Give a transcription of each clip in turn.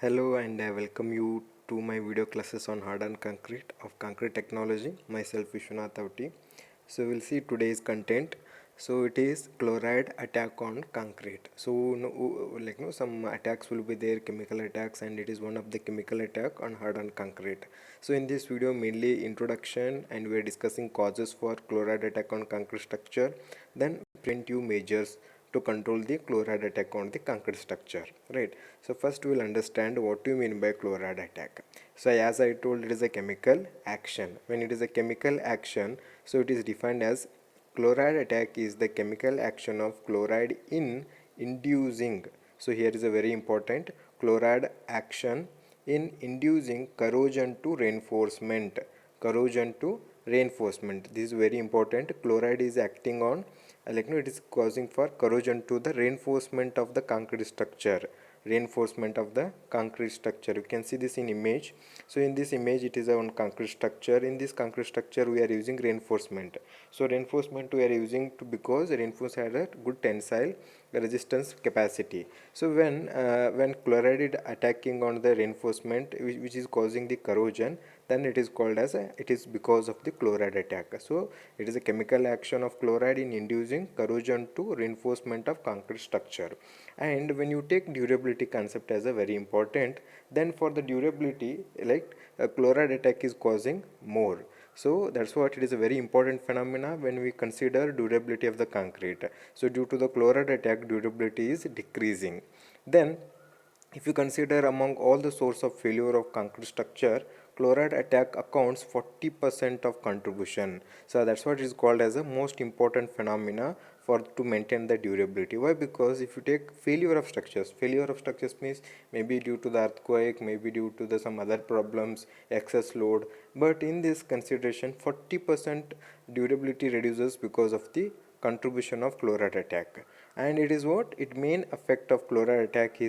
Hello and I welcome you to my video classes on hardened concrete of concrete technology. Myself Vishwanath Avti. So we'll see today's content. So it is chloride attack on concrete. So some attacks will be there, chemical attacks, and it is one of the chemical attack on hardened concrete. So in this video mainly introduction, and we are discussing causes for chloride attack on concrete structure, then preventive measures to control the chloride attack on the concrete structure, right? So first we'll understand what do you mean by chloride attack. So as I told, it is a chemical action. When it is a chemical action, so it is defined as chloride attack is the chemical action of chloride in inducing, so here is a very important, chloride action in inducing corrosion to reinforcement. Corrosion to reinforcement, this is very important. Chloride is acting on it is causing for corrosion to the reinforcement of the concrete structure. Reinforcement of the concrete structure, you can see this in image. So in this image it is on concrete structure. In this concrete structure we are using reinforcement. So reinforcement we are using to because reinforcement had a good tensile resistance capacity. So when chloride is attacking on the reinforcement which is causing the corrosion, then it is called as it is because of the chloride attack. So it is a chemical action of chloride in inducing corrosion to reinforcement of concrete structure. And when you take durability concept as a very important, then for the durability, like a chloride attack is causing more. So that's what it is a very important phenomena when we consider durability of the concrete. So due to the chloride attack, durability is decreasing. Then if you consider among all the source of failure of concrete structure, chloride attack accounts 40% of contribution. So that's what is called as a most important phenomena for to maintain the durability. Why? Because if you take failure of structures means maybe due to the earthquake, maybe due to the some other problems, excess load. But in this consideration, 40% durability reduces because of the contribution of chloride attack. And it is what it main effect of chloride attack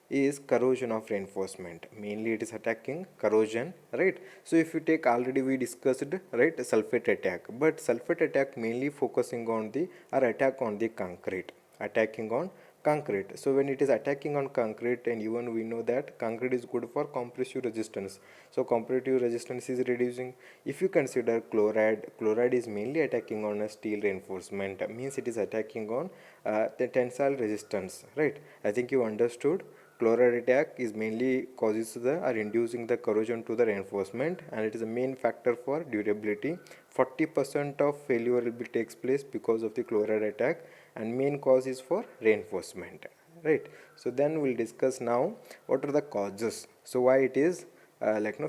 is corrosion of reinforcement. Mainly it is attacking corrosion, right? So if you take, already we discussed, right, sulfate attack, but sulfate attack mainly focusing on the or attack on the concrete, attacking on concrete. So when it is attacking on concrete, and even we know that concrete is good for compressive resistance, so compressive resistance is reducing. If you consider chloride is mainly attacking on a steel reinforcement, means it is attacking on the tensile resistance, right? I think you understood. Chloride attack is mainly causes the or inducing the corrosion to the reinforcement, and it is a main factor for durability. 40% of failure will be takes place because of the chloride attack, and main cause is for reinforcement, right? So then we'll discuss now what are the causes. So why it is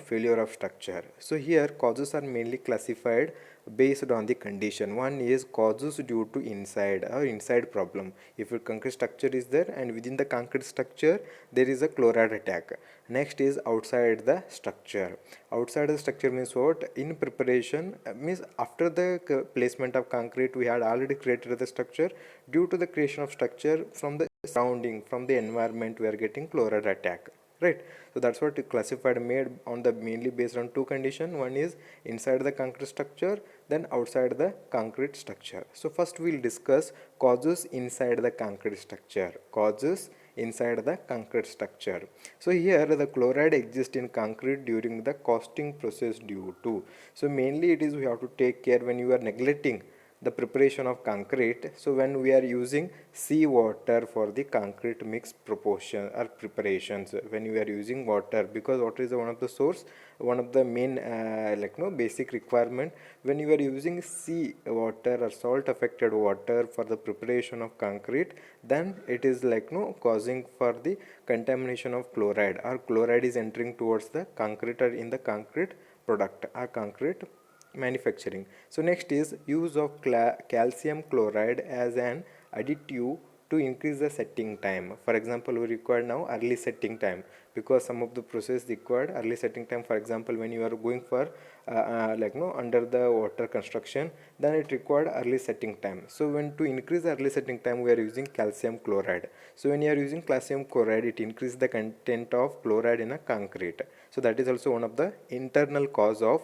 failure of structure. So here causes are mainly classified based on the condition. One is causes due to inside problem. If a concrete structure is there and within the concrete structure there is a chloride attack. Next is outside the structure. Outside the structure means what? In preparation, means after the placement of concrete we had already created the structure. Due to the creation of structure from the surrounding, from the environment, we are getting chloride attack, right? So that's what it classified, made on the mainly based on two conditions. One is inside the concrete structure, then outside the concrete structure. So first we'll discuss causes inside the concrete structure. Causes inside the concrete structure. So here the chloride exists in concrete during the casting process due to. So mainly it is we have to take care when you are neglecting the preparation of concrete. So when we are using seawater for the concrete mix proportion or preparations, when we are using water, because water is one of the source, one of the main basic requirement. When you are using sea water or salt affected water for the preparation of concrete, then it is causing for the contamination of chloride, or chloride is entering towards the concrete or in the concrete product or concrete manufacturing. So next is use of calcium chloride as an additive to increase the setting time. For example, we require now early setting time, because some of the process required early setting time. For example, when you are going for under the water construction, then it required early setting time. So when to increase the early setting time, we are using calcium chloride. So when you are using calcium chloride, it increases the content of chloride in a concrete. So that is also one of the internal cause of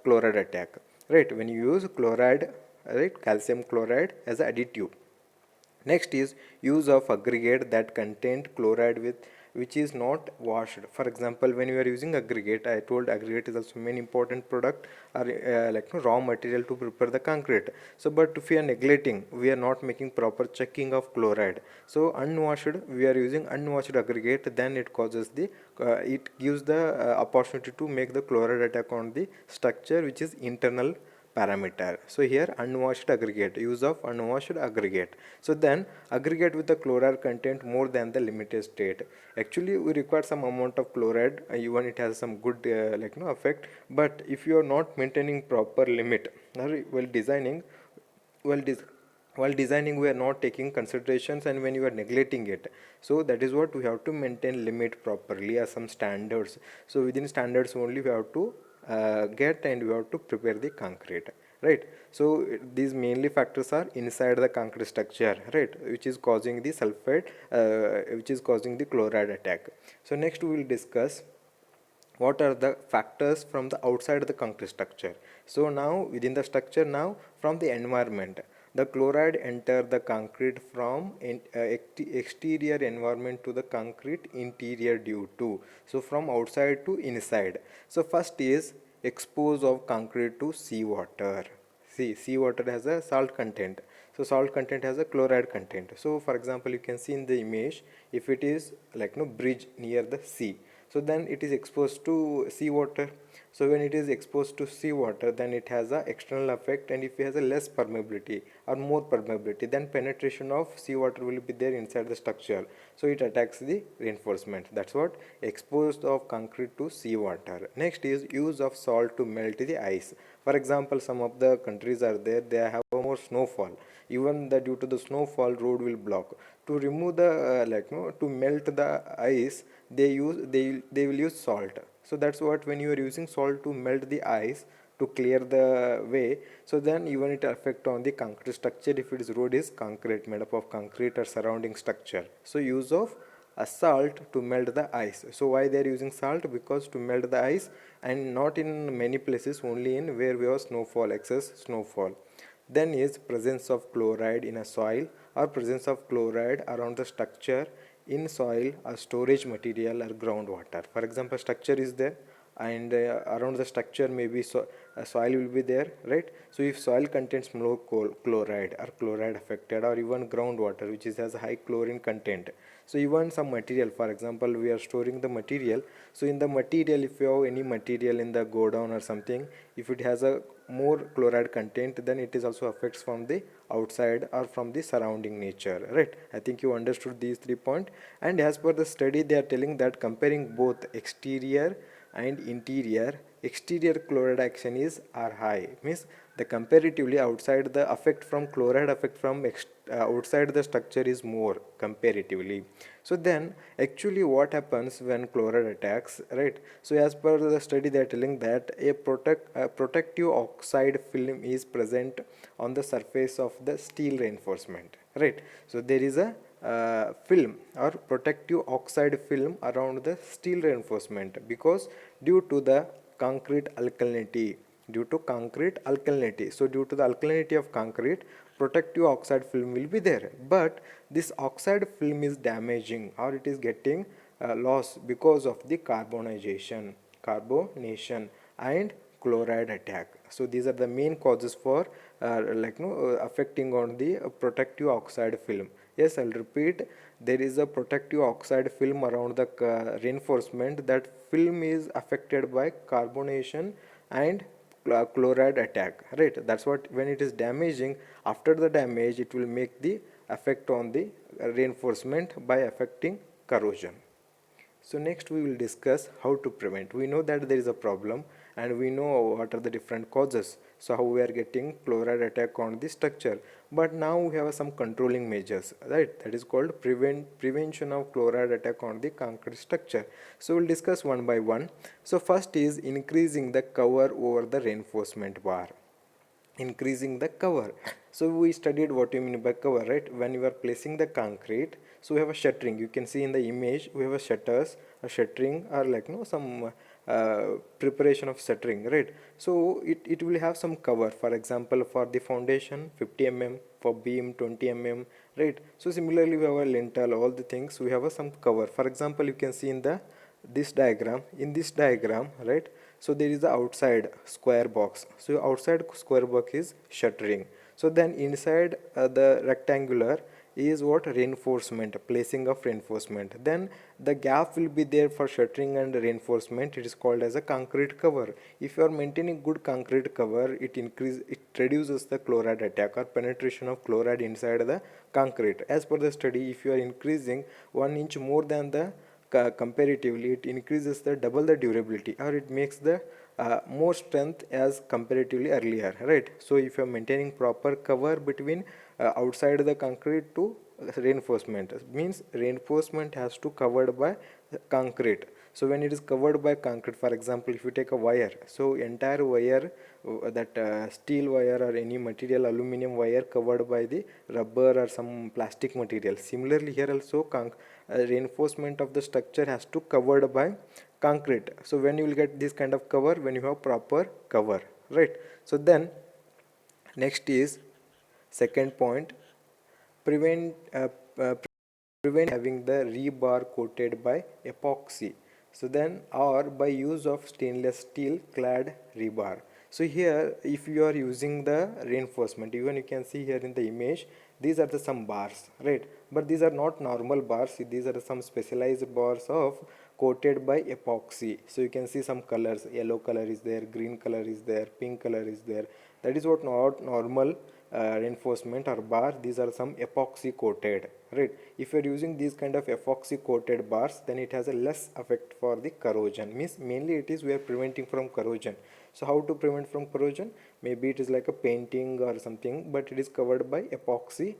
chloride attack, right? When you use chloride, right, calcium chloride as an additive, Next is use of aggregate that contain chloride with which is not washed. For example, when you are using aggregate, I told aggregate is also main important product or raw material to prepare the concrete. So, but if we are neglecting, we are not making proper checking of chloride. So, unwashed, we are using unwashed aggregate, then it causes the it gives the opportunity to make the chloride attack on the structure which is internal parameter. So here unwashed aggregate, use of unwashed aggregate. So then aggregate with the chloride content more than the limited state. Actually we require some amount of chloride, even it has some good effect, but if you are not maintaining proper limit while designing, while des- while designing we are not taking considerations, and when you are neglecting it, so that is what we have to maintain limit properly as some standards. So within standards only we have to get and we have to prepare the concrete, right? So these mainly factors are inside the concrete structure, right, which is causing the sulfide, which is causing the chloride attack. So next we will discuss what are the factors from the outside the concrete structure. So now within the structure, now from the environment, the chloride enter the concrete from exterior environment to the concrete interior due to, so from outside to inside. So first is expose of concrete to seawater. See, seawater has a salt content, so salt content has a chloride content. So for example, you can see in the image, if it is bridge near the sea, so then it is exposed to seawater. So when it is exposed to seawater, then it has a external effect, and if it has a less permeability or more permeability, then penetration of seawater will be there inside the structure, so it attacks the reinforcement. That's what exposed of concrete to seawater. Next is use of salt to melt the ice. For example, some of the countries are there, they have more snowfall, even the due to the snowfall road will block. To remove the to melt the ice, they will use salt. So that's what, when you are using salt to melt the ice to clear the way, so then even it affect on the concrete structure if its road is concrete, made up of concrete or surrounding structure. So use of a salt to melt the ice. So why they are using salt? Because to melt the ice, and not in many places, only in where we have snowfall, excess snowfall. Then is presence of chloride in a soil or presence of chloride around the structure in soil or storage material or groundwater. For example, structure is there, and around the structure maybe soil will be there, right? So if soil contains more chloride or chloride affected, or even groundwater which has a high chlorine content, so even some material, for example we are storing the material, so in the material, if you have any material in the godown or something, if it has a more chloride content, then it is also affects from the outside or from the surrounding nature, right? I think you understood these 3 points. And as per the study, they are telling that comparing both exterior and interior, exterior chloride action is are high, means the comparatively outside the effect from chloride effect from outside the structure is more comparatively. So then actually what happens when chloride attacks, right? So as per the study, they are telling that a protective oxide film is present on the surface of the steel reinforcement, right? So there is a film or protective oxide film around the steel reinforcement, because due to the concrete alkalinity, due to concrete alkalinity, so due to the alkalinity of concrete, protective oxide film will be there, but this oxide film is damaging or it is getting lost because of the carbonation and chloride attack. So these are the main causes for affecting on the protective oxide film. Yes, I'll repeat, there is a protective oxide film around the reinforcement. That film is affected by carbonation and chloride attack, right? That's what, when it is damaging, after the damage it will make the effect on the reinforcement by affecting corrosion. So next we will discuss how to prevent. We know that there is a problem and we know what are the different causes. So how we are getting chloride attack on the structure. But now we have some controlling measures, right? That is called prevention of chloride attack on the concrete structure. So we'll discuss one by one. So first is increasing the cover over the reinforcement bar. Increasing the cover. So we studied what you mean by cover, right? When you are placing the concrete, so we have a shuttering. You can see in the image we have a shutters, a shuttering, or some preparation of shuttering, right? So it will have some cover. For example, for the foundation 50 mm, for beam 20 mm, right? So similarly we have a lintel, all the things we have a some cover. For example, you can see in the this diagram, right? So there is the outside square box, so outside square box is shuttering. So then inside the rectangular is what? Reinforcement, placing of reinforcement. Then the gap will be there for shuttering and reinforcement. It is called as a concrete cover. If you are maintaining good concrete cover, it reduces the chloride attack or penetration of chloride inside the concrete. As per the study, if you are increasing 1 inch more than the comparatively, it increases the double the durability, or it makes the more strength as comparatively earlier, right? So if you are maintaining proper cover between outside the concrete to reinforcement, means reinforcement has to covered by concrete. So when it is covered by concrete, for example, if you take a wire, so entire wire, that steel wire or any material, aluminum wire covered by the rubber or some plastic material. Similarly here also reinforcement of the structure has to covered by concrete. So when you will get this kind of cover, when you have proper cover, right? So then next is second point, prevent prevent having the rebar coated by epoxy. So then, or by use of stainless steel clad rebar. So here if you are using the reinforcement, even you can see here in the image, these are the some bars, right? But these are not normal bars, these are some specialized bars of coated by epoxy. So you can see some colors, yellow color is there, green color is there, pink color is there. That is what not normal reinforcement or bar. These are some epoxy coated, right? If you are using these kind of epoxy coated bars, then it has a less effect for the corrosion, means mainly it is we are preventing from corrosion. So how to prevent from corrosion? Maybe it is like a painting or something, but it is covered by epoxy,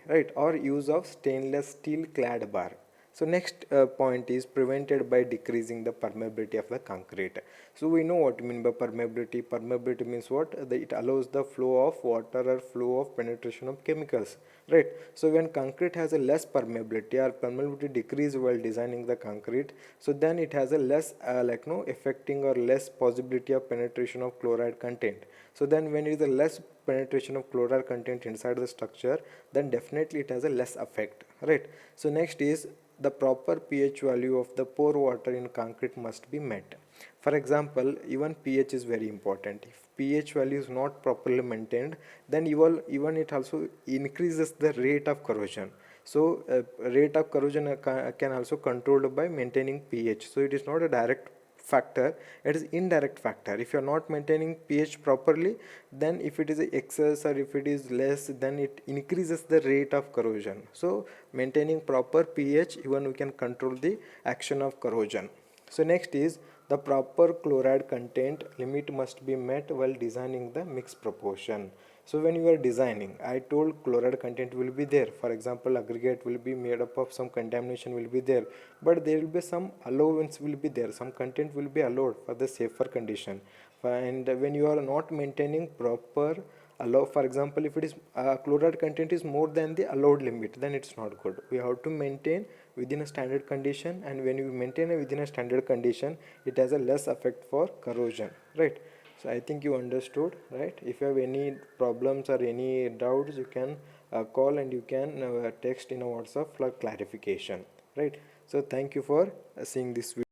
right? Or use of stainless steel clad bar. So next point is prevented by decreasing the permeability of the concrete. So we know what we mean by permeability. Permeability means what? It allows the flow of water or flow of penetration of chemicals, right? So when concrete has a less permeability or permeability decrease while designing the concrete, so then it has a less like no affecting or less possibility of penetration of chloride content. So then when it is a less penetration of chloride content inside the structure, then definitely it has a less effect, right? So next is the proper pH value of the pore water in concrete must be met. For example, even pH is very important. If pH value is not properly maintained, then even it also increases the rate of corrosion. So rate of corrosion can also controlled by maintaining pH. So it is not a direct factor, it is indirect factor. If you are not maintaining pH properly, then if it is excess or if it is less, then it increases the rate of corrosion. So maintaining proper pH, even we can control the action of corrosion. So next is the proper chloride content limit must be met while designing the mix proportion. So when you are designing, I told chloride content will be there. For example, aggregate will be made up of some contamination will be there, but there will be some allowance will be there. Some content will be allowed for the safer condition. And when you are not maintaining proper allow, for example, if it is chloride content is more than the allowed limit, then it's not good. We have to maintain within a standard condition, and when you maintain within a standard condition, it has a less effect for corrosion, right? So I think you understood, right? If you have any problems or any doubts, you can call, and you can text in a WhatsApp for clarification, right? So thank you for seeing this video.